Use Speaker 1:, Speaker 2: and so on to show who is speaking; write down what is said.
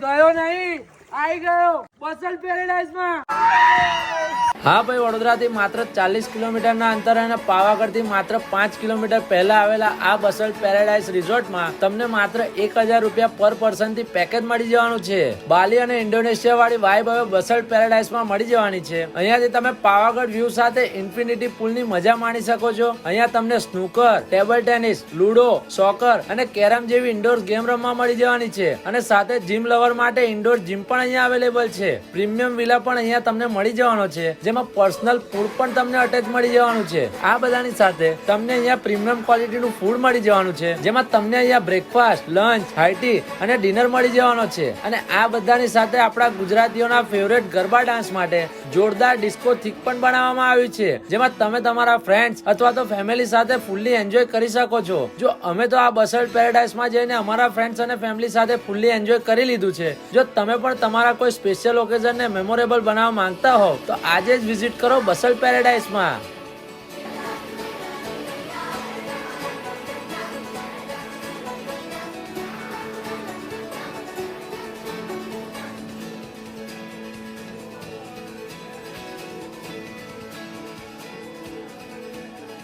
Speaker 1: ગયો નહીં, આવી ગયો બસલ પેરેડાઇઝ માં।
Speaker 2: હા ભાઈ, વડોદરાથી માત્ર 40 કિલોમીટરના અંતરે અને પાવાગઢથી માત્ર 5 કિલોમીટર પહેલા આવેલા આ બસલ પેરેડાઇઝ રિસોર્ટમાં તમને માત્ર 1000 રૂપિયા પર પર્સનથી પેકેજ મળી જવાનું છે। બાલી અને ઇન્ડોનેશિયા વાળી વાઇબ હવે બસલ પેરેડાઇઝમાં મળી જવાની છે। અહીંયાથી તમે પાવાગઢ વ્યૂ સાથે ઇન્ફિનિટી પુલની મજા માણી શકો છો। અહીંયા તમને snooker, table tennis, ludo, soccer અને કેરમ જેવી ઇન્ડોર ગેમ રમવા મળી જવાની છે અને સાથે જીમ લવર માટે ઇન્ડોર જીમ પણ અહીંયા અવેલેબલ છે। પ્રીમિયમ વિલા પણ અહીંયા તમને મળી જવાનો છે, જેમાં પર્સનલ ફૂડ પણ તમને અટેચ મળી જવાનું છે। આ બધાની સાથે તમને અહીંયા પ્રીમિયમ ક્વોલિટીનું ફૂડ મળી જવાનું છે, જેમાં તમને અહીંયા બ્રેકફાસ્ટ, લંચ, હાઈ ટી અને ડિનર મળી જવાનો છે। અને આ બધાની સાથે આપણા ગુજરાતીઓના ફેવરેટ ગરબા ડાન્સ માટે જોરદાર ડિસ્કો થીક પણ બનાવવામાં આવ્યું છે, જેમાં તમે તમારા ફ્રેન્ડ્સ અથવા તો ફેમિલી સાથે ફૂલ્લી એન્જોય કરી શકો છો। જો અમે તો આ બસલ પેરેડાઇઝમાં જઈને અમારા ફ્રેન્ડ્સ અને ફેમિલી સાથે ફૂલ્લી એન્જોય કરી લીધું છે। જો તમે પણ તમારા કોઈ સ્પેશિયલ ઓકેઝનને મેમોરેબલ બનાવવા માંગતા હો તો આજે જ વિઝિટ કરો બસલ પેરેડાઇઝમાં।